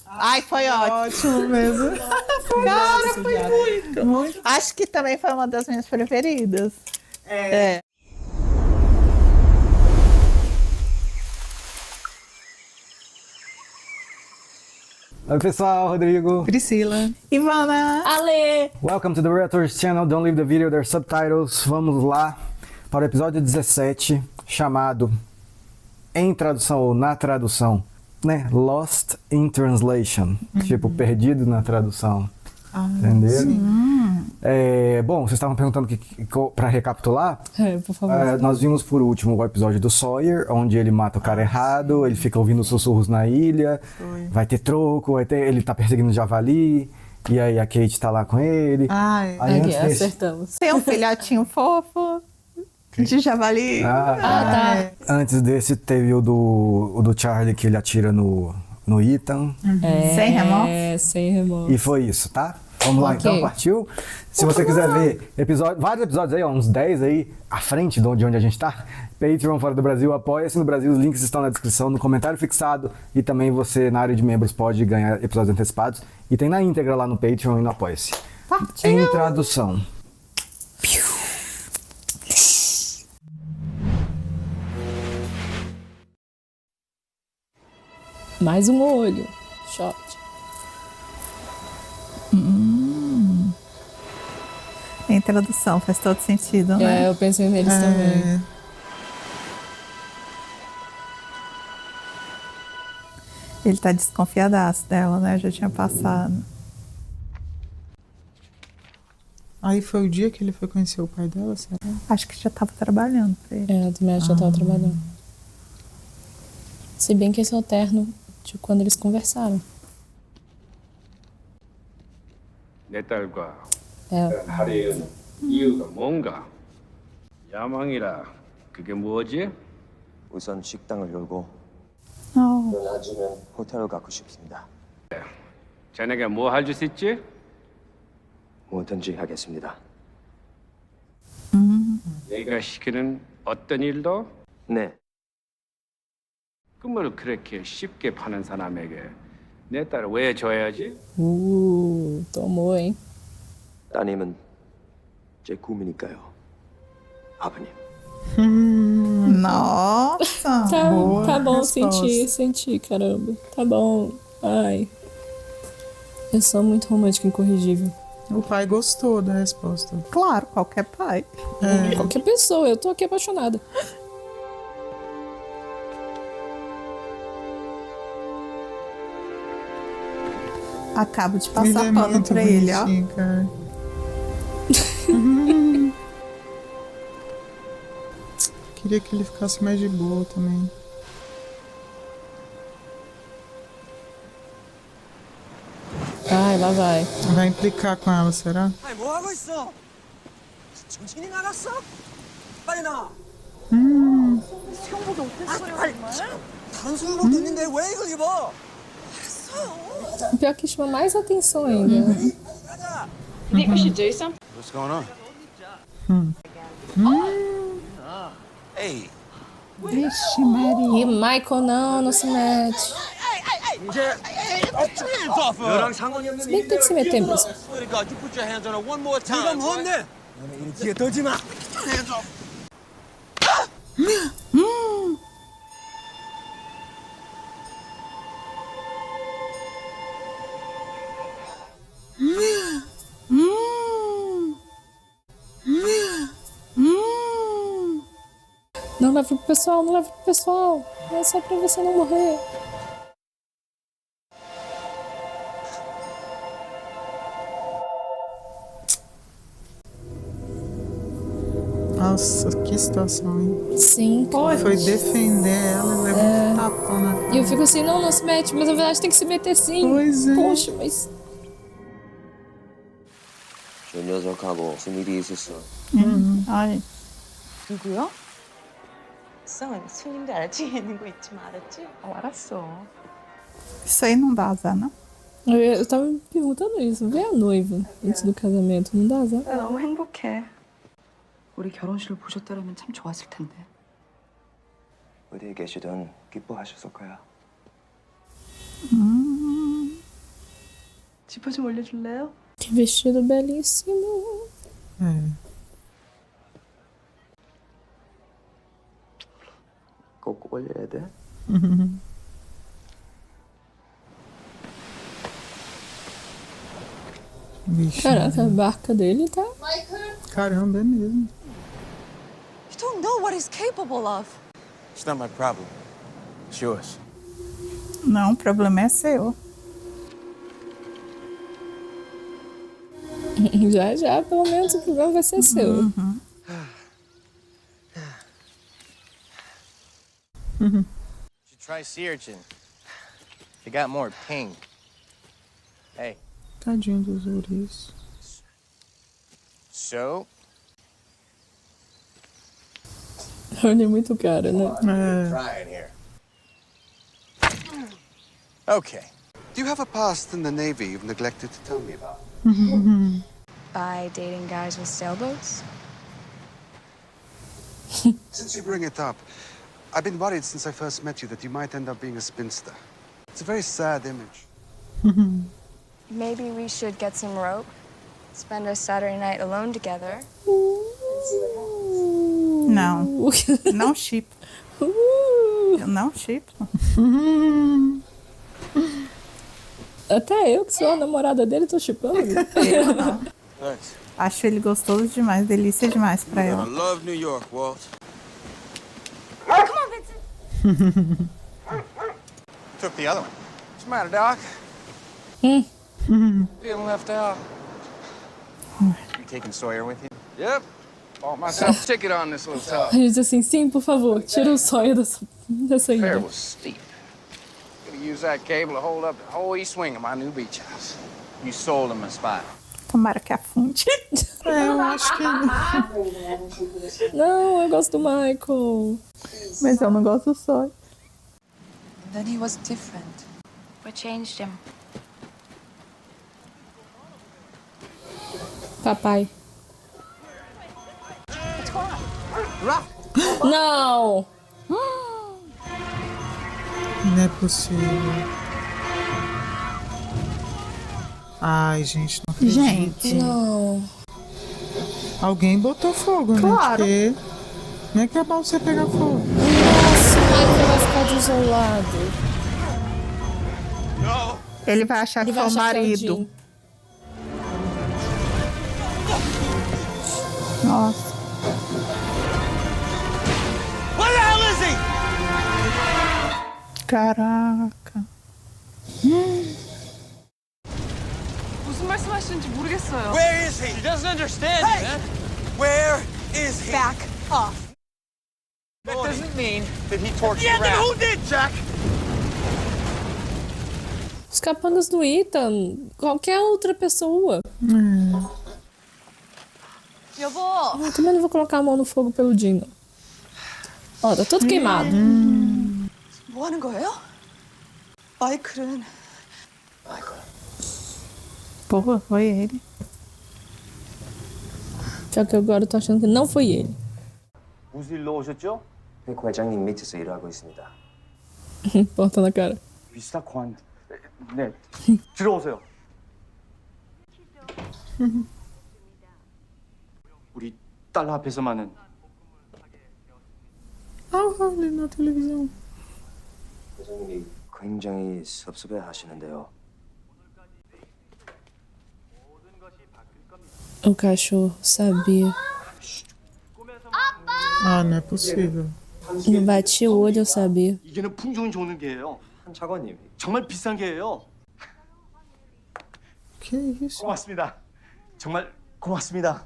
Ai, foi ótimo. Ótimo mesmo. Cara, foi muito. Acho que também foi uma das minhas preferidas. É. Oi pessoal, Rodrigo. Priscila. Ivana. Ale! Welcome to the Reactors channel. Don't leave the video, there's subtitles. Vamos lá para o episódio 17, chamado Em Tradução ou Na Tradução, né? Lost in Translation. Tipo, perdido na tradução. Entenderam? Bom, vocês estavam perguntando para recapitular. Por favor. Nós vimos por último o episódio do Sawyer, onde ele mata o cara errado, ele fica ouvindo sussurros na ilha, vai ter troco, ele tá perseguindo o javali, e aí a Kate tá lá com ele. Ai, Aí Aqui, antes acertamos. Tem um filhotinho fofo de javali. Tá. Antes desse teve o do Charlie, que ele atira no Ethan. Sem remorso? Sem remorso. E foi isso, tá? Vamos lá, Ok. então, partiu? Se você quiser ver vários episódios aí, ó, uns 10 aí, à frente de onde a gente tá, Patreon fora do Brasil, apoia-se no Brasil, os links estão na descrição, no comentário fixado, e também você, na área de membros, pode ganhar episódios antecipados, e tem na íntegra lá no Patreon e no Apoia-se. Partiu. Em tradução. Mais um olho. Shot. Em tradução, faz todo sentido, né? Eu pensei neles também. Ele tá desconfiadaço dela, né? Já tinha passado. Aí foi o dia que ele foi conhecer o pai dela, será? Acho que já tava trabalhando pra ele. Eu também acho que eu tava trabalhando. Se bem que esse é o terno de quando eles conversaram. 내 딸과 É. 하려는 이유가 뭔가? 야망이라 그게 뭐지? 우선 식당을 열고 Oh. 나중엔 호텔을 갖고 싶습니다. 자네가 뭐 할 수 있지? 뭐든지 하겠습니다. 내가 시키는 어떤 일도? 네, 꿈을 그렇게 쉽게 파는 사람에게 내 딸을 왜 줘야지? Tomou, hein? 따님은 제 꿈이니까요. 아버님. Nossa! Tá bom, resposta. senti, caramba. Tá bom. Ai. Eu sou muito romântica e incorrigível. O pai gostou da resposta. Claro, qualquer pai. Qualquer pessoa, eu tô aqui apaixonada. Acabo de Ele passar é pano muito pra ele, ó. bonitinho, cara. Queria que ele ficasse mais de boa também. Ai, lá vai. Vai implicar com ela, será? 아니 뭐 하고 있어? 정신이 나갔어? 빨리 나와. 수영복이 어땠어요 정말? 다른 수영복도 있는데 왜 이걸 입어? O pior que chama mais atenção ainda. Think we should do something? What's going on? Hey. Vixe, Maria. E Michael não se mete. 너랑 상관이 없는 Se bem que tem que se meter mesmo. 그러니까 you put your hands on her one more time. 네가 뭔데? 너네 이 뒤에 들지 마. Hands off. Não leva pro pessoal, não leva pro pessoal. É só pra você não morrer. Nossa, que situação, hein? Sim. Foi defender ela e levou um tapão na cara. E eu fico assim, não se mete, mas na verdade tem que se meter sim. Pois é. Poxa, mas. 저 녀석하고 무슨 일이 있었어? Ai, 누구요? 쌍은 손님들 알지? 있는 거 잊지 마, 알았지? 알았어. isso aí não dá azar, não? Eu tava me perguntando isso. Vê a noiva antes do casamento, não dá azar? 나 너무 행복해. 우리 결혼식을 보셨다면 참 좋았을 텐데. 어디에 계시든 기뻐하셨을 거야. 지퍼 좀 올려줄래요? Que vestido belíssimo. É. 꼭 올려야 돼? Vixe. Caraca, a barca dele tá. Caramba, é mesmo. You don't know what he's capable of. It's not my problem. It's yours. Não, o problema é seu. Já, pelo menos o problema vai ser seu. You should try sea urchin. They got more ping. Hey, Tadinho dos ouriços. so Ele é muito cara, né? É. trying here. Okay. Do you have a past in the Navy you've neglected to tell me about? By dating guys with sailboats? Since you bring it up, I've been worried since I first met you that you might end up being a spinster. It's a very sad image. Maybe we should get some rope, spend a Saturday night alone together. Não, não chip. Eu não chip. Até eu, que sou a namorada dele, tô chipando. Eu não. Thanks. Acho ele gostoso demais, delícia demais pra I ela. love New York, Walt. Took the other one. What's the matter, Doc? Feeling left out. You taking Sawyer with you? Yep. Bought myself a ticket on this little tub. Ele diz assim, sim, por favor, tira o sonho dessa Fare ilha. was steep. Gonna use that cable to hold up the whole east wing of my new beach house. You sold him a spot. Tomara que afunde. Eu acho que. Não, eu gosto do Michael. Mas eu não gosto do sonho. And then he was different. What changed him? Papai. Não! Não é possível. Ai, gente, não acredito. Gente, Não. Alguém botou fogo, né? Claro. Porque não é que é bom você pegar fogo. Nossa, o Michael vai ficar desolado. ele vai achar Ele que vai foi o achar que é o marido. Jim. Nossa. Where the hell is he? Caraca. 무슨 말씀하시는지 모르겠어요. Where is he? He doesn't understand, man. Where is he? Back off. That doesn't mean that he tortured yeah, then who did, Jack? Os capangas do Ethan, qualquer outra pessoa. 여보. Eu também não vou colocar a mão no fogo pelo Jim, não. Ó, tá todo queimado. 뭐 하는 거예요? 마이클은 Porra, foi ele. Só que agora eu tô achando que não foi ele. 무슨 일로 오셨죠? 백 회장님 밑에서 일하고 있습니다. Porta na cara. 비스타콘. 네. 들어오세요. 우리 딸 앞에서만은 Ali na televisão. 회장님이 굉장히 섭섭해 하시는데요. O cachorro sabia. Ah, não é possível. Ele batia o olho, eu sabia. 이게는 풍종이 좋은 게예요. 한 차관님. 정말 비싼 게예요. Que isso? 고맙습니다. 정말 고맙습니다.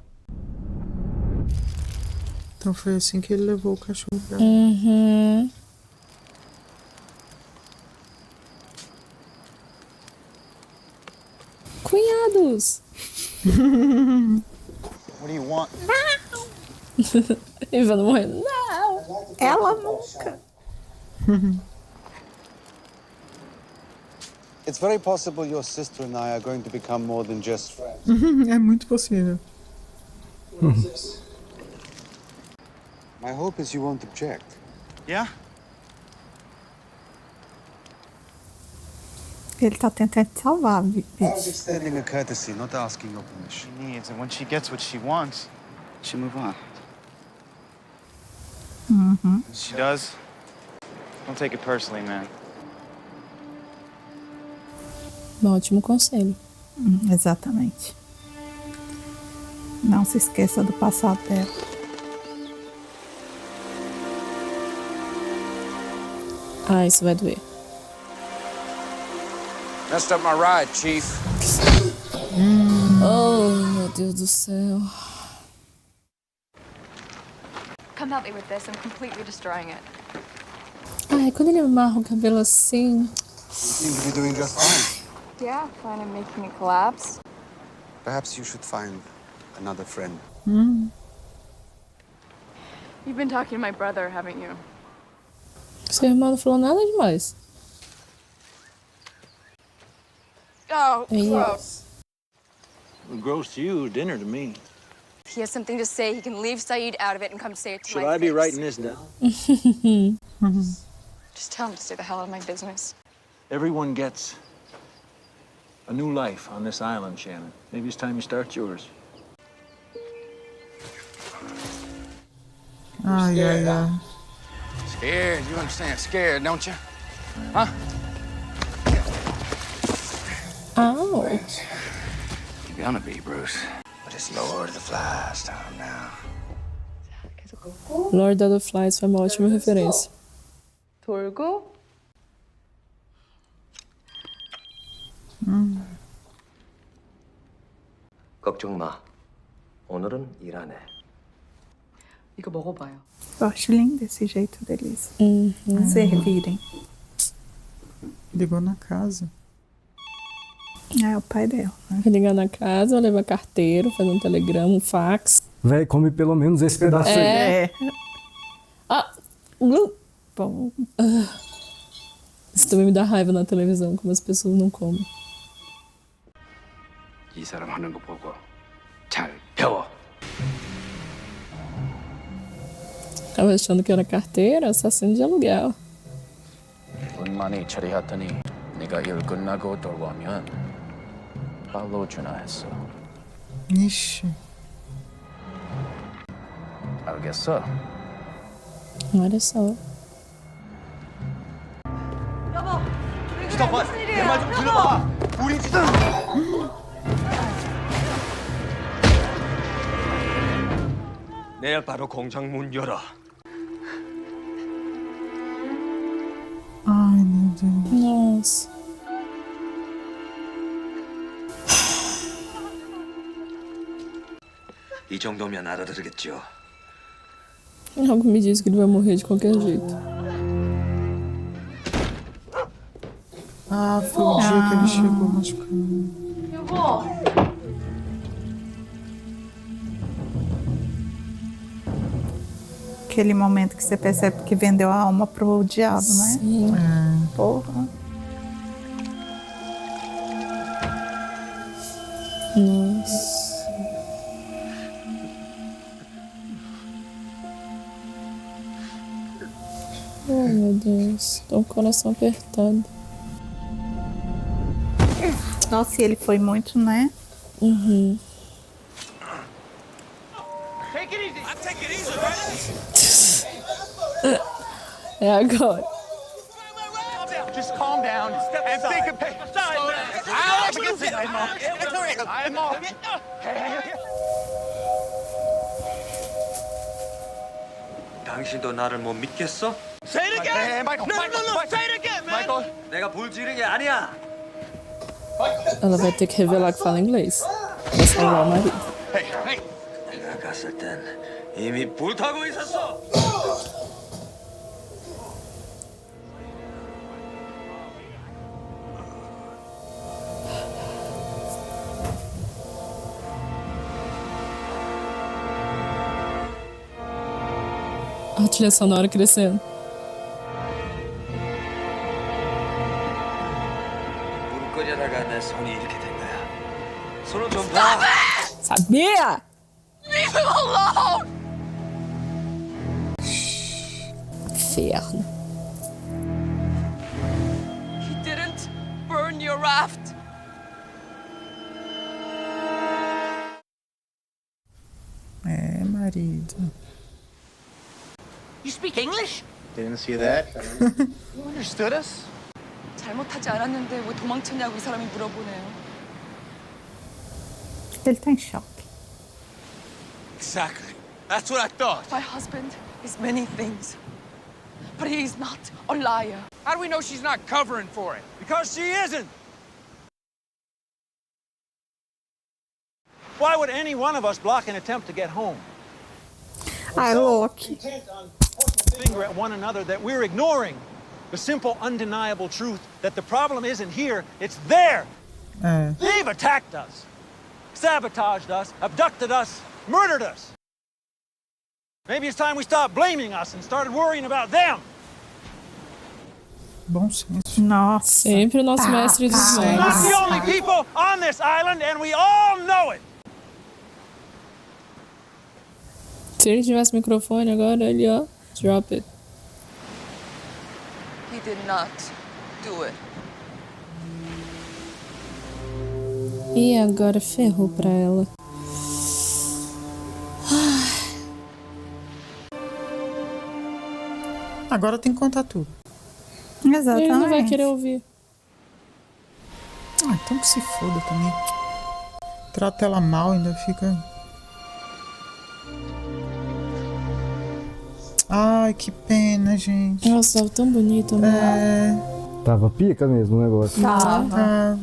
Então foi assim que ele levou o cachorro pra ela. Uhum. Cunhados! What do you want? Ivan morrendo. Não! Ela nunca. It's very possible your sister and I are going to become more than just friends. É muito possível. My hope is you won't object. Yeah? Ele tá tentando te salvar, bicho. Extending a courtesy, not asking your permission. She needs, and when she gets what she wants, She move on. she does. Don't take it personally, man. Um ótimo conselho. Exatamente. Não se esqueça do passado dela. Ah, isso vai doer. Messed up my ride, Chief. Oh, meu Deus do céu. Come help me with this. I'm completely destroying it. Ai, quando ele amarra o cabelo assim. You seem to be doing just fine. Yeah, fine. I'm making it collapse. Perhaps you should find another friend. You've been talking to my brother, haven't you? Seu irmão não falou nada demais. Oh, Yes. Gross to you, dinner to me. If he has something to say, he can leave Saeed out of it and come say it to Should my I be face. writing this down? Just tell him to stay the hell out of my business. Everyone gets a new life on this island, Shannon. Maybe it's time you start yours. Ai, ai, ai. Scared, you understand? Scared, don't you? Huh? Au. You're gonna be, Bruce. But it's Lord of the Flies time now. Lord of the Flies foi uma ótima referência. 돌고 걱정 마. 오늘은 일 안 해. 이거 먹어봐요. Eu acho lindo esse jeito deles servirem. Ligou na casa. É o pai dela, né? Vai ligar na casa, vai levar carteiro, fazer um telegrama, um fax. Véi, come pelo menos esse pedaço aí. É. É. Ah! Bom, Isso também me dá raiva na televisão, como as pessoas não comem. 이 사람 하는 거 보고 잘 배워. Tava achando que era carteira, assassino de aluguel. 운만이 처리했더니 네가 일 끝나고 돌아오면 바로 전화했어. Ixi. 알겠어? Olha só. 잠깐만, 내 말 좀 들어봐. 우리 지금 내일 바로 공장 문 열어. Ai, meu Deus. Nossa. 이 정도면 알아들겠죠. Algo me diz que ele vai morrer de qualquer jeito. Ah, foi o dia que ele chegou machucado. aquele momento que você percebe que vendeu a alma pro diabo, né? Sim. Porra. Nossa. Oh, meu Deus. Tô com o coração apertado. Nossa, e ele foi muito, né? Uhum. É agora. Just calm down and think of it. I'm off. 당신도 나를 못 믿겠어? Say it again. Michael. No. Say it again, man. Michael. 내가 불지르는 게 아니야. Ela vai ter que revelar que fala inglês. Pra salvar o marido. Hey. 내가 갔을 땐 이미 불타고 있었어. A trilha sonora crescendo. 불 끄려다가 내 손이 이렇게 된 거야. 손을 좀 봐. Sabia! Leave him alone! Inferno. He didn't burn your raft. É, marido. You speak English? Didn't see that. You understood us? 잘못하지 않았는데 왜 도망쳤냐고 이 사람이 물어보네요. Ele tá em choque. Exactly. That's what I thought. My husband is many things, but he is not a liar. How do we know she's not covering for it? Because she isn't. Why would any one of us block an attempt to get home? Ai, Loki. Finger at one another that we're ignoring the simple, undeniable truth that the problem isn't here, it's there. É. They've attacked us, sabotaged us, abducted us, murdered us. Maybe it's time we stopped blaming us and started worrying about them. Bom senso. Nossa. Sempre o nosso mestre dos We're not magos. the only people on this island, and we all know it. Se ele tivesse microfone agora, ele, ó, drop it. He did not do it. E agora ferrou pra ela. Agora tem que contar tudo. Exatamente. Ele não vai querer ouvir. Ah, então que se foda também. Trata ela mal, ainda fica... Ai, que pena, gente. Nossa, tava tão bonito, né? É... Tava pica mesmo o negócio. Tava.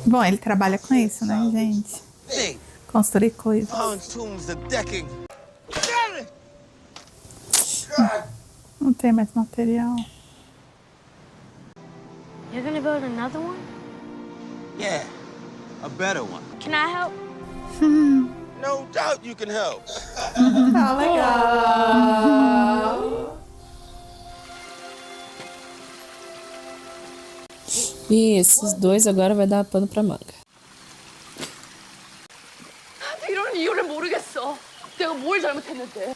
Bom, ele trabalha com isso, né, gente? Construir coisas. Não tem mais material. You're gonna build another one? Yeah, a better one. Can I help? No doubt you can help. Tá legal. E esses dois agora vai dar pano pra manga. 이런 이유를 모르겠어. 내가 뭘 잘못했는데?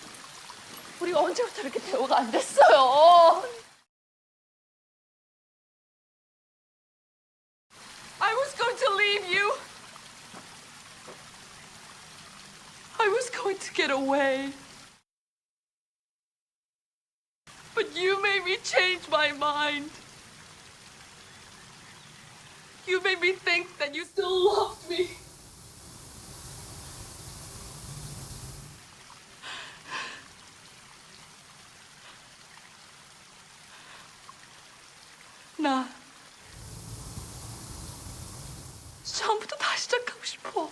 우리가 언제부터 이렇게 대화가 안 됐어요? I was going to leave you. I was going to get away. But you made me change my mind. You made me think that you still loved me. 나 처음부터 다시 시작하고 싶어.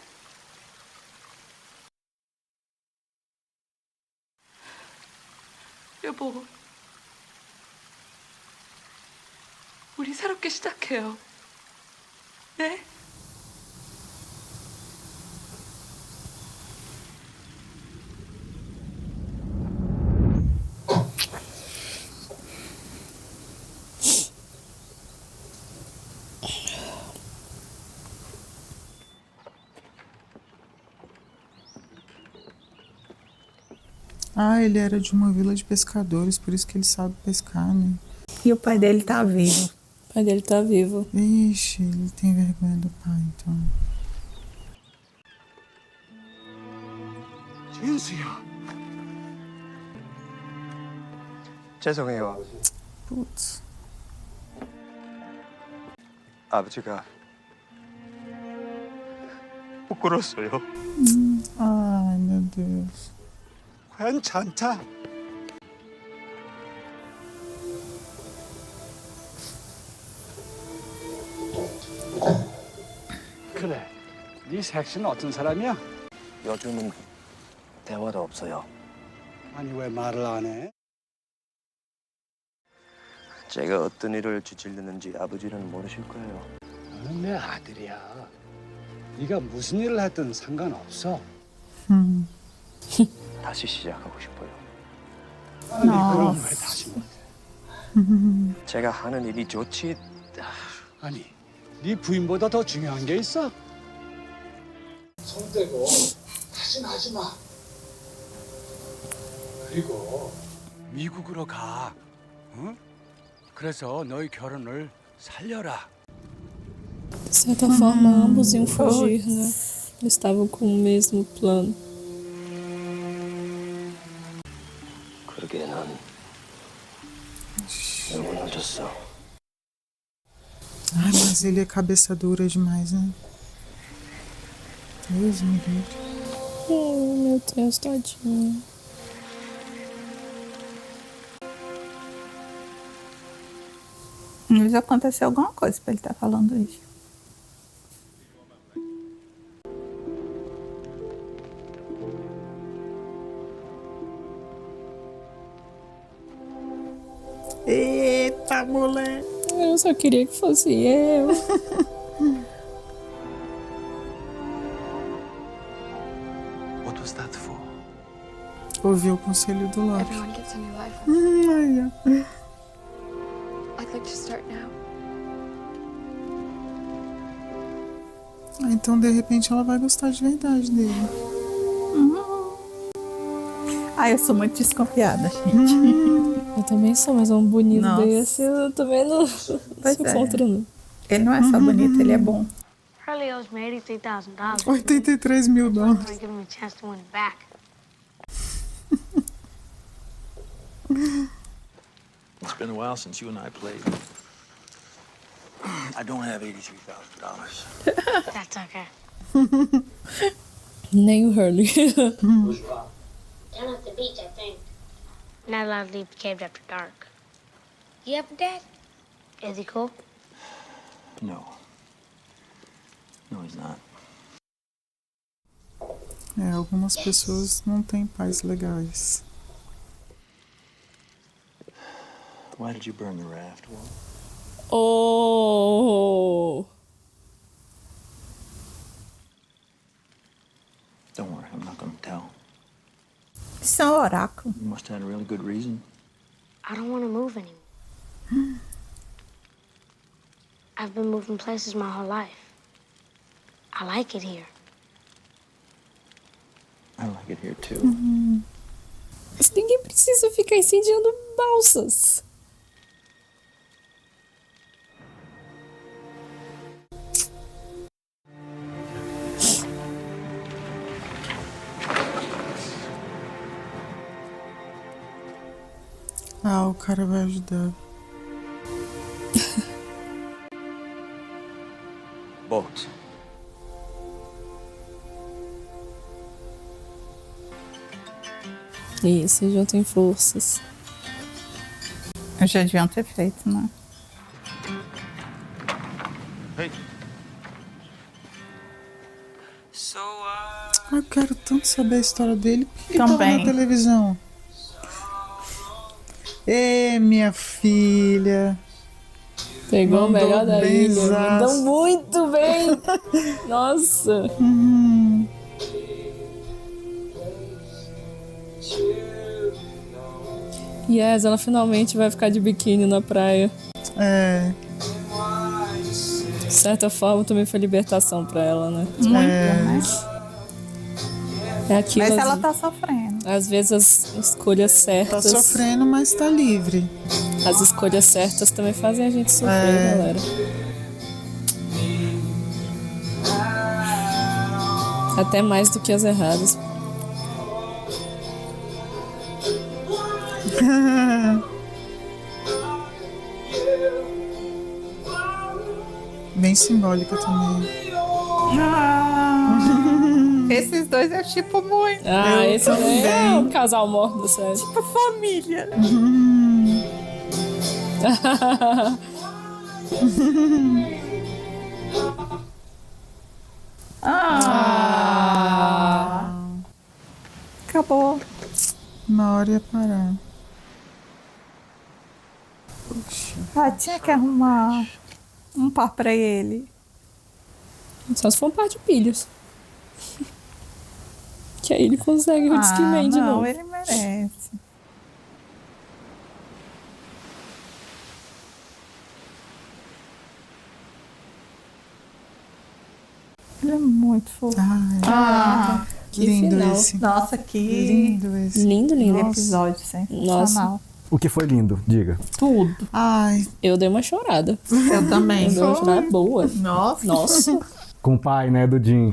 여보, 우리 새롭게 시작해요. 네? Ah, ele era de uma vila de pescadores, por isso que ele sabe pescar, né? E o pai dele tá vivo. O pai dele tá vivo. Ixi, ele tem vergonha do pai, então. 진수야. 죄송해요, 아버지. Putz. 아버지가 부끄러웠어요. Ai, meu Deus. 괜찮다. 그래. 네 색시는 어떤 사람이야? 요즘은 대화도 없어요. 아니 왜 말을 안 해? 제가 어떤 일을 저질렀는지 아버지는 모르실 거예요. 너는 내 아들이야. 네가 무슨 일을 했든 상관없어. 다시 시작하고 싶어요. 아니 그럼 왜 다시 못해? 제가 하는 일이 좋지. 아니 네 부인보다 더 중요한 게 있어? 손 떼고 다시는 하지 마. 그리고 미국으로 가. 응? 그래서 너희 결혼을 살려라. De certa forma, ambos iam fugir, né? Eles estavam com o mesmo plano. 그러게 난 너무 늦었어. Ai, mas ele é cabeça dura demais, né? Deus me livre. Meu Deus, tadinho. Mas aconteceu alguma coisa pra ele estar falando isso. Eita, moleque. Eu só queria que fosse eu. What was that for? Ouviu o conselho do Loki. Everyone gets a new life. Ai, ai. I'd like to start now. Ah, então, de repente, ela vai gostar de verdade dele. Ai, eu sou muito desconfiada, gente. Eu também sou, mas um bonito Nossa. desse eu também não Pois sou é. contra, não. Ele não é só bonito, ele é bom. Harley owes me $83,000. $83 mil. I want to give him a chance to win it back. It's been a while since you and I played. I don't have $83,000. That's okay. Nem o Hurley. Down at the beach, I think. Not allowed to leave the cave after dark. You have a dad? Is he cool? No. No, he's not. É, algumas pessoas não têm pais legais. Why did you burn the raft, Walt? Oh! Don't worry, I'm not gonna tell. Isso é um oráculo. You must have had a really good reason. I don't want to move anymore. I've been moving places my whole life. I like it here. I like it here too. Mas ninguém precisa ficar incendiando balsas. Ah, o cara vai ajudar. Boats. Isso, juntem forças. Eu já deviam ter feito, né? Hey. Eu quero tanto saber a história dele. Por que ele tava Também. na televisão? Ê, minha filha. Pegou o Mandou melhor da ilha. benzaço. Mandou muito bem. Nossa. Yes, ela finalmente vai ficar de biquíni na praia. É, De certa forma, também foi libertação pra ela, né? Muito, né? É aquilo. Mas ela tá sofrendo. Às vezes as escolhas tá certas. sofrendo, mas tá livre. As escolhas certas também fazem a gente sofrer, galera. Até mais do que as erradas. Bem simbólica também. Esses dois eu tipo muito. Ah, Eu esse é também. um casal morto do sério. Tipo família. Acabou. Uma hora ia parar. Ah, tinha que arrumar um par pra ele. Só se for um par de pilhas. Que aí ele consegue o Discman de não, novo. ele merece. Ele é muito fofo. Que lindo final. esse. Nossa, que Lindo esse. Lindo, lindo. episódio sensacional. O que foi lindo, diga. Tudo. Ai, Eu dei uma chorada. Eu também. Eu dei uma chorada boa. Nossa. Com o pai, né, do Jim.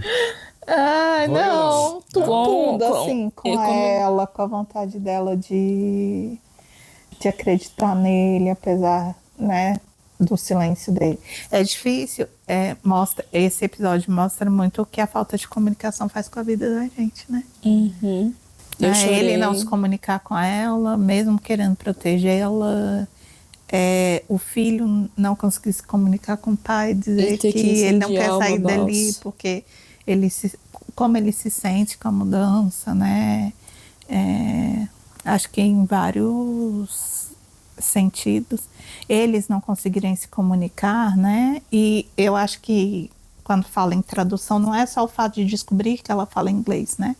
Ai, não. Tudo, Com- assim, com e como- ela, com a vontade dela de acreditar nele, apesar, né, do silêncio dele. É difícil, esse episódio mostra muito o que a falta de comunicação faz com a vida da gente, né? Uhum. Eu chorei. Ele não se comunicar com ela, mesmo querendo protegê-la. O filho não conseguir se comunicar com o pai, dizer Ele ter que que ele não incendiar quer sair uma dali balsa. porque como ele se sente com a mudança, né? Acho que em vários sentidos, eles não conseguirem se comunicar, né? E eu acho que quando fala em tradução, não é só o fato de descobrir que ela fala inglês, né?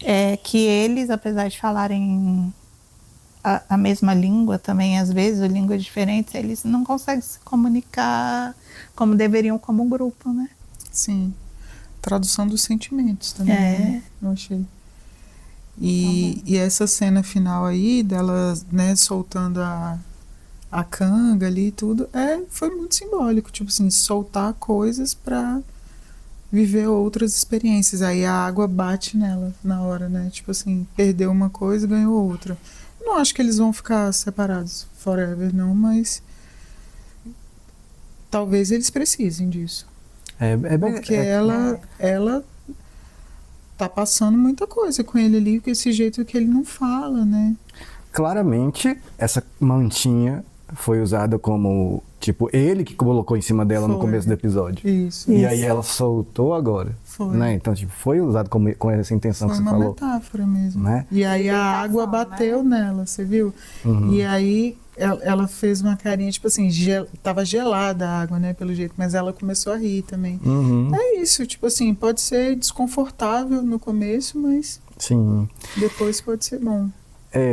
É que eles, apesar de falarem a mesma língua também, às vezes, línguas diferentes, eles não conseguem se comunicar como deveriam como grupo, né? sim. Tradução dos sentimentos também, né? Eu achei. E essa cena final aí, dela, né, soltando a canga ali e tudo, foi muito simbólico. Tipo assim, soltar coisas pra viver outras experiências. Aí a água bate nela na hora, né? Tipo assim, perdeu uma coisa e ganhou outra. Não acho que eles vão ficar separados forever, não, mas talvez eles precisem disso. Porque ela tá passando muita coisa com ele ali, com esse jeito que ele não fala, né? Claramente, essa mantinha foi usada como, tipo, ele que colocou em cima dela no Foi. começo do episódio. Isso. E aí ela soltou agora. Foi. Né? Então, tipo, foi usado com essa intenção Foi que você uma falou. metáfora mesmo. Né? E aí a água bateu nela, você viu? Uhum. E aí ela fez uma carinha, tipo assim, tava gelada a água, né, pelo jeito, mas ela começou a rir também. Uhum. É isso, tipo assim, pode ser desconfortável no começo, mas Sim. depois pode ser bom.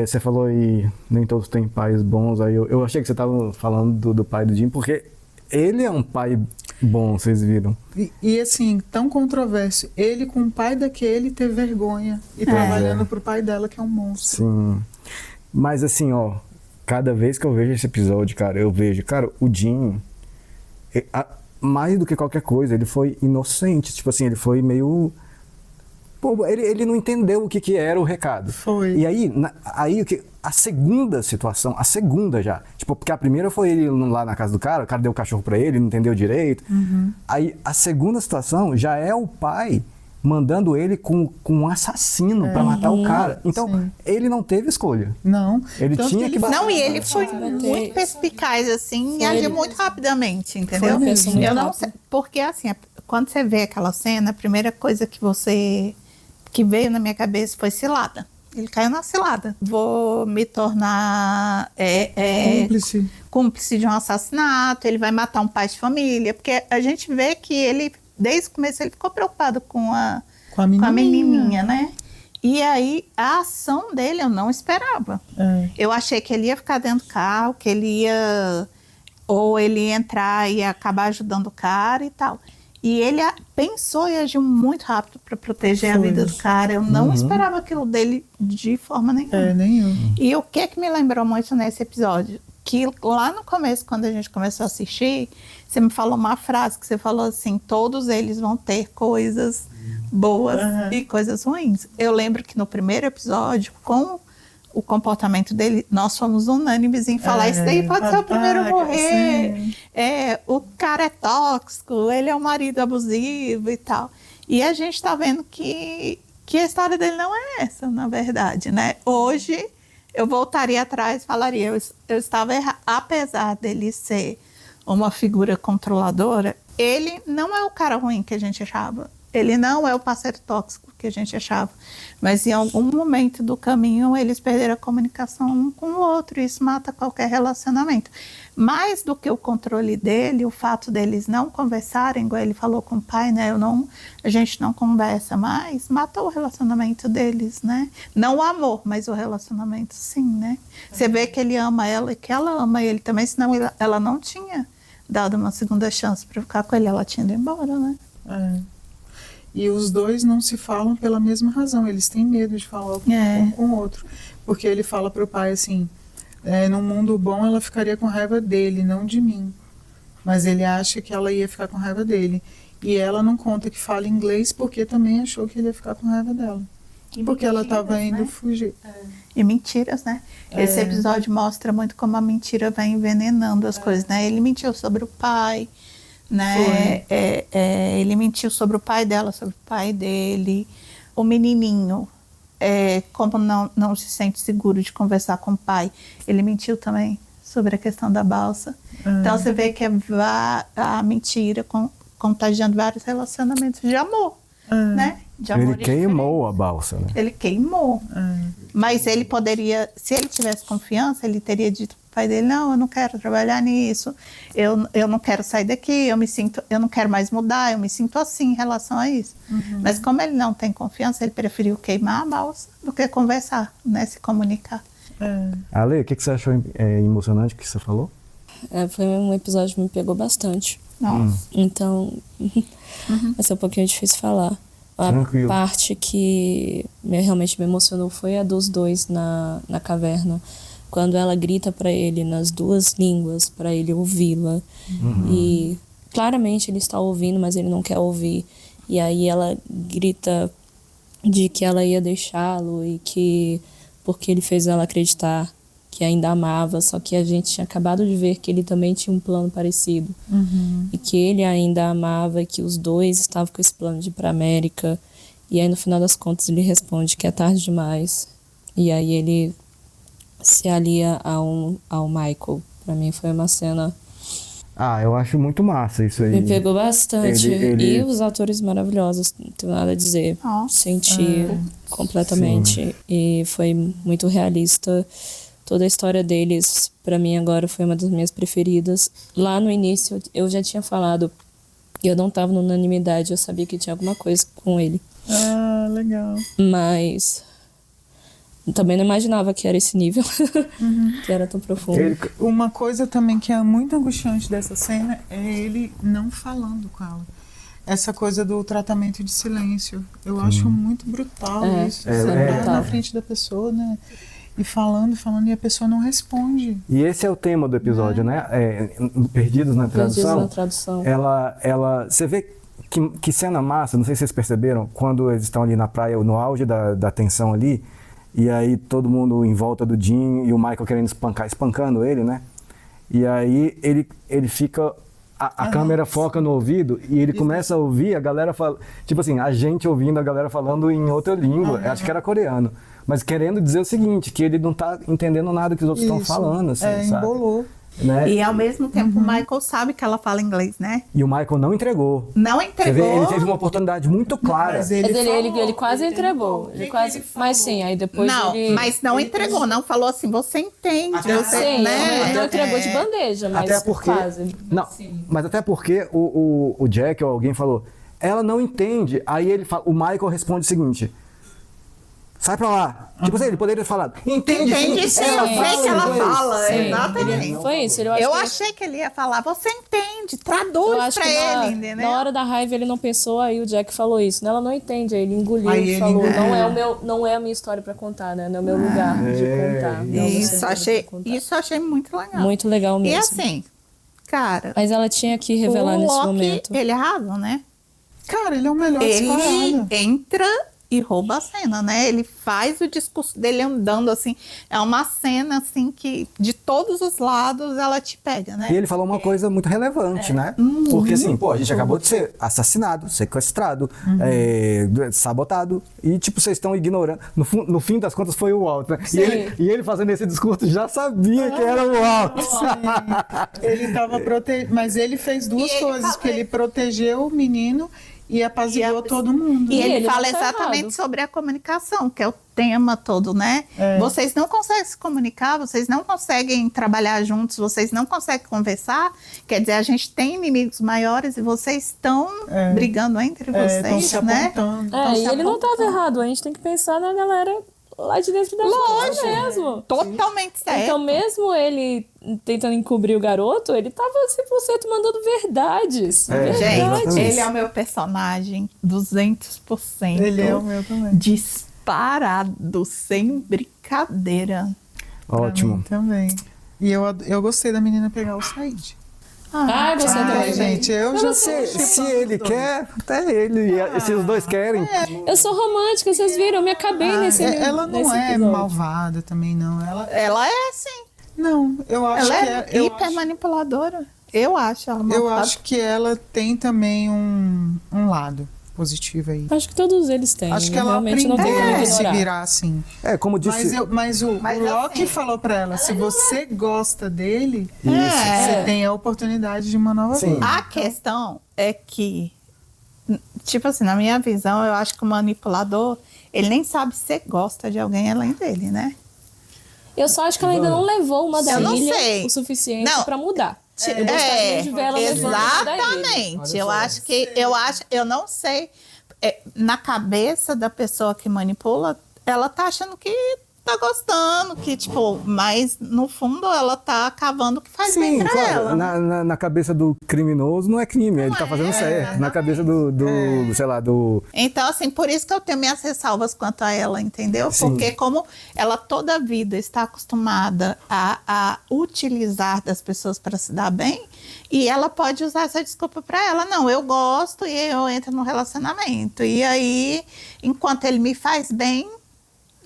Você falou aí, nem todos têm pais bons. Aí eu achei que você estava falando do pai do Jim, porque ele é um pai bom, vocês viram. E assim, tão controverso. Ele com o pai daquele ter vergonha e trabalhando pro pai dela, que é um monstro. Sim. Mas assim, ó, cada vez que eu vejo esse episódio, cara, o Jim, mais do que qualquer coisa, ele foi inocente. Tipo assim, ele foi meio... Pô, ele não entendeu o que era o recado. Foi. E aí, a segunda situação, a segunda já, tipo, porque a primeira foi ele lá na casa do cara, o cara deu o cachorro pra ele, não entendeu direito. Uhum. Aí a segunda situação já é o pai mandando ele com um assassino pra matar o cara. Então, sim. Ele não teve escolha. Não. Ele Tanto tinha que bater. Não, e ele foi muito perspicaz, assim, e agiu muito rapidamente, entendeu? Foi mesmo. Eu não sei, porque assim, quando você vê aquela cena, a primeira coisa que veio na minha cabeça foi cilada. Ele caiu na cilada. Vou me tornar cúmplice de um assassinato, ele vai matar um pai de família, porque a gente vê que ele, desde o começo, ele ficou preocupado com a menininha, né? E aí, a ação dele eu não esperava. Eu achei que ele ia ficar dentro do carro, que ele ia... Ou ele ia entrar e ia acabar ajudando o cara e tal. E ele pensou e agiu muito rápido para proteger a vida do cara. Eu não esperava aquilo dele de forma nenhuma. Nem eu. E o que me lembrou muito nesse episódio? Que lá no começo, quando a gente começou a assistir, você me falou uma frase que você falou assim, todos eles vão ter coisas boas e coisas ruins. Eu lembro que no primeiro episódio, com o comportamento dele, nós fomos unânimes em falar, isso daí pode ser o primeiro a morrer, o cara é tóxico, ele é um marido abusivo e tal. E a gente tá vendo que a história dele não é essa, na verdade, né? Hoje, eu voltaria atrás e falaria, eu estava errado. Apesar dele ser uma figura controladora, ele não é o cara ruim que a gente achava. Ele não é o parceiro tóxico que a gente achava. Mas em algum momento do caminho, eles perderam a comunicação um com o outro. E isso mata qualquer relacionamento. Mais do que o controle dele, o fato deles não conversarem, igual ele falou com o pai, né? A gente não conversa mais, mata o relacionamento deles, né? Não o amor, mas o relacionamento sim, né? Você vê que ele ama ela e que ela ama ele também, senão ela não tinha dado uma segunda chance para ficar com ele. Ela tinha ido embora, né? E os dois não se falam pela mesma razão. Eles têm medo de falar um com o outro. Porque ele fala pro pai assim, No mundo bom ela ficaria com raiva dele, não de mim. Mas ele acha que ela ia ficar com raiva dele. E ela não conta que fala inglês porque também achou que ele ia ficar com raiva dela. Porque ela estava indo fugir. E mentiras, né? Esse episódio mostra muito como a mentira vai envenenando as coisas, né? Ele mentiu sobre o pai, né? Ele mentiu sobre o pai dela, sobre o pai dele. O menininho, como não se sente seguro de conversar com o pai, ele mentiu também sobre a questão da balsa. Então você vê que a mentira contagiando vários relacionamentos de amor, né? De amor. Ele queimou a balsa, né? Ele queimou. Mas ele poderia, se ele tivesse confiança, ele teria dito pro pai dele, não, eu não quero trabalhar nisso, eu não quero sair daqui, eu não quero mais mudar, eu me sinto assim em relação a isso. Mas como ele não tem confiança, ele preferiu queimar a balsa do que conversar, né, se comunicar. Ale, o que você achou emocionante que você falou? Foi um episódio que me pegou bastante. Nossa. Então, vai ser um pouquinho difícil falar. Tranquilo. A parte que realmente me emocionou foi a dos dois na caverna. Quando ela grita pra ele nas duas línguas, pra ele ouvi-la. E claramente ele está ouvindo, mas ele não quer ouvir. E aí ela grita de que ela ia deixá-lo e que porque ele fez ela acreditar que ainda amava, só que a gente tinha acabado de ver que ele também tinha um plano parecido. E que ele ainda amava e que os dois estavam com esse plano de ir pra América. E aí, no final das contas, ele responde que é tarde demais. E aí ele se alia ao Michael. Pra mim foi uma cena... Eu acho muito massa isso aí. Me pegou bastante. E os atores maravilhosos, não tenho nada a dizer. Senti completamente. Sim. E foi muito realista. Toda a história deles, pra mim agora, foi uma das minhas preferidas. Lá no início, eu já tinha falado, eu não tava na unanimidade, eu sabia que tinha alguma coisa com ele. Legal. Mas também não imaginava que era esse nível, que era tão profundo. Uma coisa também que é muito angustiante dessa cena é ele não falando com ela. Essa coisa do tratamento de silêncio. Eu acho muito brutal isso. Você tá na frente da pessoa, né? E falando, e a pessoa não responde. E esse é o tema do episódio, né? Perdidos na tradução. Perdidos na tradução. Você vê que cena massa, não sei se vocês perceberam, quando eles estão ali na praia, no auge da tensão ali, e aí todo mundo em volta do Jim e o Michael querendo espancando ele, né? E aí ele fica... A câmera foca no ouvido e ele começa a ouvir a galera falando... Tipo assim, a gente ouvindo a galera falando em outra língua. Acho que era coreano. Mas querendo dizer o seguinte, que ele não tá entendendo nada que os outros estão falando, assim, sabe? Embolou. Né? E ao mesmo tempo o Michael sabe que ela fala inglês, né? E o Michael não entregou. Não entregou. Você vê, ele teve uma oportunidade muito clara. Mas ele quase entregou. Mas sim, aí depois mas não entregou, não falou assim, você entende. Sim, né? não entregou de bandeja, mas até porque, quase. Não, mas até porque o Jack ou alguém falou, ela não entende. Aí o Michael responde o seguinte... Sai pra lá. Tipo assim, ele poderia falar. Entende sim, eu sei que ela fala. Sim. Exatamente. Foi isso. Eu achei que ele ia falar, você entende, traduz pra ele, entendeu? Na hora da raiva ele não pensou, aí o Jack falou isso. Ela não entende, aí ele engoliu e falou, não é a minha história pra contar, né? Não é o meu lugar de contar. Isso eu achei muito legal. Muito legal mesmo. E assim, cara... Mas ela tinha que revelar nesse momento. Ele arrasa, né? Cara, ele é o melhor disparado. Ele entra... e rouba a cena, né? Ele faz o discurso dele andando assim. É uma cena assim que de todos os lados ela te pega, né? E ele falou uma coisa muito relevante, né? Porque assim, a gente acabou de ser assassinado, sequestrado, sabotado. E tipo, vocês estão ignorando. No fim das contas foi o Walt, né? E ele fazendo esse discurso já sabia que era o Walt. Ele tava mas ele fez duas coisas, porque ele protegeu o menino e apaziguou todo mundo. E ele fala exatamente sobre a comunicação, que é o tema todo, né? Vocês não conseguem se comunicar, vocês não conseguem trabalhar juntos, vocês não conseguem conversar. Quer dizer, a gente tem inimigos maiores e vocês estão brigando entre vocês, né? E ele não estava errado, a gente tem que pensar na galera lá de dentro da casa mesmo. Totalmente certo. Então, mesmo ele tentando encobrir o garoto, ele tava 100% mandando verdades. Gente, ele é o meu personagem 200%. Ele é o meu também. Disparado, sem brincadeira. Ótimo. Também. E eu gostei da menina pegar o Said. Gostei também. Gente, eu já sei. Se ele quer, até ele. E se os dois querem. Eu sou romântica, vocês viram? Eu me acabei nesse Ela não nesse é episódio. malvada também, não. Ela é sim. Não, eu acho Ela que é hiper manipuladora. Eu acho ela malvada. Eu acho que ela tem também um lado positivo aí. Acho que todos eles têm. Acho que ela realmente não tem como aprendeu a se ignorar. virar assim. Como disse. Mas o Loki assim, falou pra ela, se você gosta dele, Isso. você tem a oportunidade de uma nova vida. A questão é que, tipo assim, na minha visão, eu acho que o manipulador, ele nem sabe se gosta de alguém além dele, né? Eu só acho que ela ainda não levou uma da Eu não ilha sei. o suficiente pra mudar. Eu É, gostaria de ver ela levando uma da ilha. exatamente. Eu não sei. Na cabeça da pessoa que manipula, ela tá achando que tá gostando, que tipo, mas no fundo ela tá cavando o que faz bem pra ela. Na cabeça do criminoso não é crime, ele tá fazendo certo. Na cabeça sei lá, do... Então, assim, por isso que eu tenho minhas ressalvas quanto a ela, entendeu? Sim. Porque como ela toda a vida está acostumada a utilizar das pessoas para se dar bem, e ela pode usar essa desculpa para ela. Não, eu gosto e eu entro no relacionamento. E aí, enquanto ele me faz bem,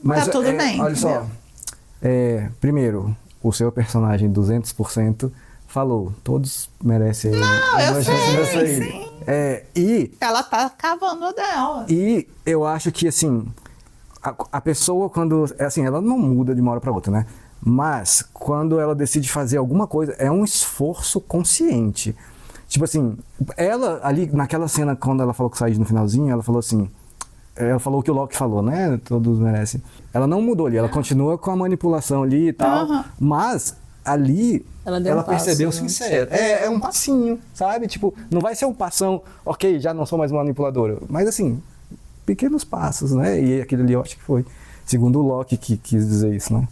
Mas, tá tudo bem. Olha só, primeiro, o seu personagem 200% falou, todos merecem eu sei, dessa aí. sim. E Ela tá cavando a dela. E eu acho que, assim, a pessoa quando... Assim, ela não muda de uma hora para outra, né? Mas, quando ela decide fazer alguma coisa, é um esforço consciente. Tipo assim, ela ali, naquela cena, quando ela falou com o Said no finalzinho, ela falou assim... Ela falou o que o Loki falou, né? Todos merecem. Ela não mudou ali, ela continua com a manipulação ali e tal. Mas, ali... Ela percebeu sincero. É um passinho, sabe? Tipo, não vai ser um passão, ok, já não sou mais manipuladora. Mas assim, pequenos passos, né? E aquele ali eu acho que foi. Segundo o Loki que quis dizer isso, né?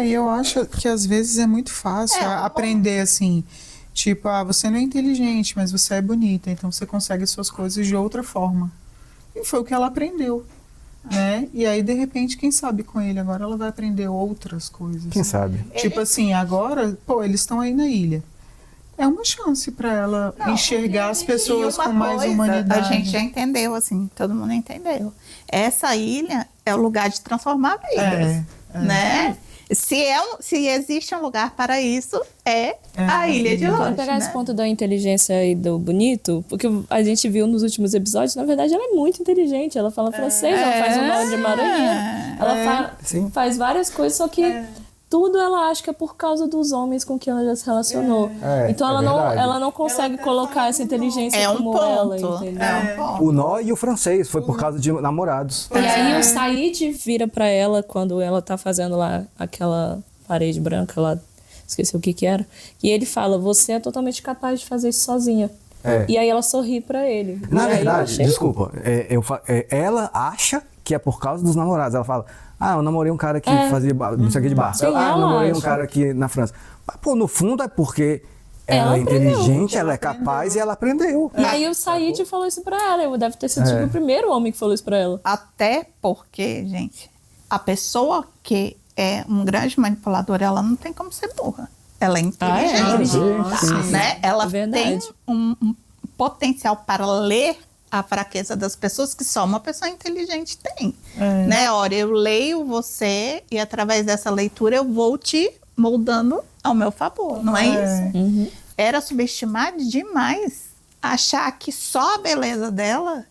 E eu acho que às vezes é muito fácil aprender assim. Tipo, você não é inteligente, mas você é bonita, então você consegue suas coisas de outra forma. E foi o que ela aprendeu. Né? E aí, de repente, quem sabe com ele agora ela vai aprender outras coisas. Quem sabe? Tipo assim, agora, eles estão aí na ilha. É uma chance para ela enxergar as pessoas com mais humanidade. A gente já entendeu, assim, todo mundo entendeu. Essa ilha é o lugar de transformar vidas, né? Se existe um lugar para isso, a Ilha de Lost. Vou pegar esse ponto da inteligência e do bonito, porque a gente viu nos últimos episódios, na verdade, ela é muito inteligente. Ela fala francês, ela faz um nó de maranhão, ela faz várias coisas, só que tudo ela acha que é por causa dos homens com quem ela já se relacionou. Então ela não consegue colocar essa inteligência como ela, entendeu? O nó e o francês foi por causa de namorados. E aí o Said vira pra ela quando ela tá fazendo lá aquela parede branca lá, esqueci o que era, e ele fala, você é totalmente capaz de fazer isso sozinha. E aí ela sorri pra ele. Na verdade, desculpa, ela acha que é por causa dos namorados. Ela fala, eu namorei um cara que fazia não sei o que de bar. Eu namorei um cara aqui na França. Mas, pô, no fundo é porque ela é inteligente, ela é capaz e ela aprendeu. E aí o Said falou isso pra ela. Deve ter sido tipo, o primeiro homem que falou isso pra ela. Até porque, gente, a pessoa que é um grande manipulador, ela não tem como ser burra. Ela é inteligente, né? Ela tem um potencial para ler a fraqueza das pessoas que só uma pessoa inteligente tem. Né? Olha, eu leio você e através dessa leitura eu vou te moldando ao meu favor, não é isso? Era subestimar demais achar que só a beleza dela...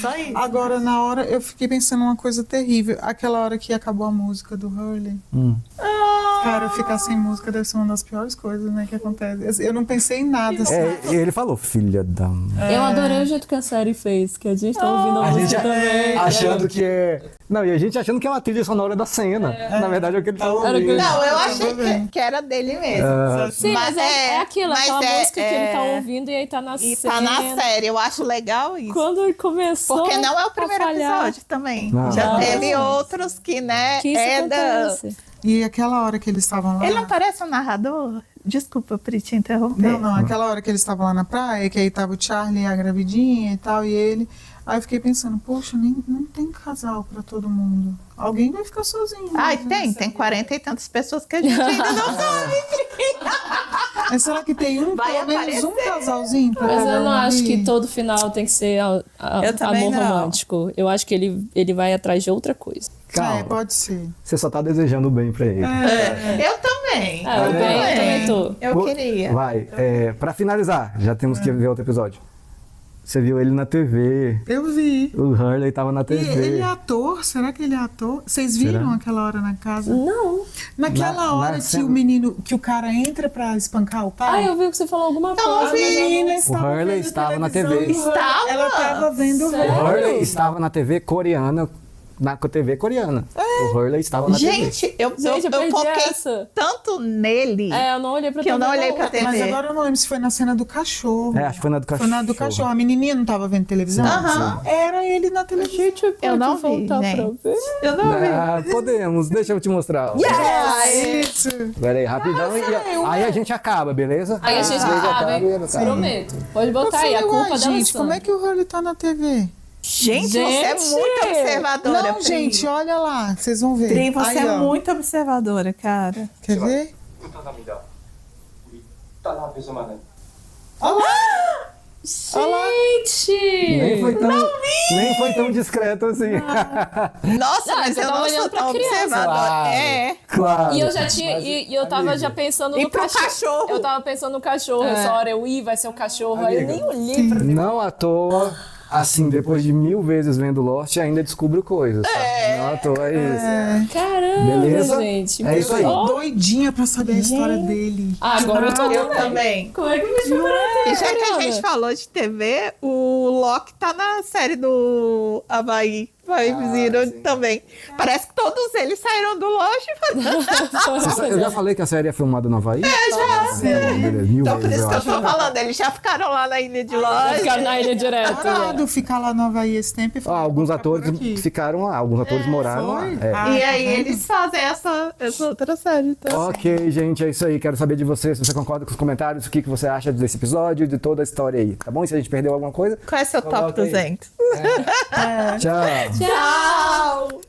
Só isso. Agora, na hora, eu fiquei pensando uma coisa terrível. Aquela hora que acabou a música do Hurley. Cara, ficar sem música deve ser uma das piores coisas, né, que acontece. Eu não pensei em nada. Assim. Ele falou, filha da... Eu adorei o jeito que a série fez, que a gente tá ouvindo a música também. Achando que é... Não, e a gente achando que é uma trilha sonora da cena. Na verdade, é o que ele falou. Não, eu achei que era dele mesmo. Sim, mas é aquilo, aquela música que ele tá ouvindo e aí tá na cena. E tá na série, eu acho legal isso. Quando ele começou porque não é o primeiro episódio também. Já teve outros que, né, que isso acontece. E aquela hora que eles estavam lá... Ele não parece um narrador Desculpa, Pri, te interromper. Não, aquela hora que eles estavam lá na praia, que aí tava o Charlie, a gravidinha e tal, e ele. Aí eu fiquei pensando, poxa, não tem casal pra todo mundo. Alguém vai ficar sozinho. Ai, tem 40 e tantas pessoas que a gente ainda não sabe. Mas será que tem pelo menos um casalzinho pra Mas cada eu não um acho ali? que todo final tem que ser também amor não. romântico. Eu acho que ele vai atrás de outra coisa. Calma. Pode ser. Você só tá desejando o bem pra ele. Eu também. Eu também tô. Eu queria. Vai, pra finalizar, já temos que ver outro episódio. Você viu ele na TV. Eu vi. O Hurley tava na E TV. ele é ator? Será que ele é ator? Vocês viram Será? aquela hora na casa? Não. Naquela hora que cena- o menino, que o cara entra pra espancar o pai. Eu vi que você falou alguma coisa. A menina O estava Hurley vendo estava na televisão. TV. Ela estava vendo o O Hurley. Hurley estava na TV coreana. Na TV coreana. O Hurley estava na TV. Gente, eu perdi foquei essa. tanto nele Eu não olhei pra que eu TV, não olhei pra TV. Mas agora eu não lembro se foi na cena do cachorro. Acho que foi na do cachorro. Foi na do cachorro. A menininha não estava vendo televisão? Aham. Era ele na televisão. Gente, Eu não vi, voltar pra gente. ver. Eu não vi. Podemos, deixa eu te mostrar. Isso. Pera aí, rapidão. Aí a gente acaba, beleza? Aí a gente acaba, hein? Prometo. Pode botar aí, a culpa dela. Gente, como é que o Hurley tá na TV? Gente, você é muito observadora. Não, Pri. gente, olha lá. Vocês vão ver. Pri, você Aí, é ó. muito observadora, cara. Quer ver? 부탁합니다. 우리 딸 앞에서만은 Gente! Nem foi tão discreto assim. Nossa, Não, mas eu eu tava não olhando sou pra tão criança. observadora. Claro. E eu já tinha. E eu tava já pensando E no pro cachorro. Eu tava pensando no cachorro. Essa hora vai ser o cachorro. Aí eu nem olhei pra ver. Não à toa, assim, depois de 1000 vezes vendo Lost, ainda descubro coisas. Tá? Não à toa é isso. Caramba, Beleza? gente. É isso aí. Ó. Doidinha pra saber a história dele. Agora eu tô Eu também. Como é que me chama? E já que a gente falou de TV, o Loki tá na série do Havaí. Zero também. Parece que todos eles saíram do Lost. Eu já falei que a série é filmada no Havaí? Já. Beleza, 1000 Então por vezes, isso eu que eu acho. tô falando. Eles já ficaram lá na ilha de Lost. Ficaram na ilha direto. Parado ficar lá no Havaí esse tempo e falar, Alguns vou ficar por atores aqui. ficaram lá, alguns atores moraram lá. Foi? É. Ah, E tá aí vendo? eles fazem essa outra série. Então. Ok, gente, é isso aí. Quero saber de você, se você concorda com os comentários, o que você acha desse episódio, de toda a história aí, tá bom? E se a gente perdeu alguma coisa, Qual é seu top Coloca aí. 200? tchau. Tchau!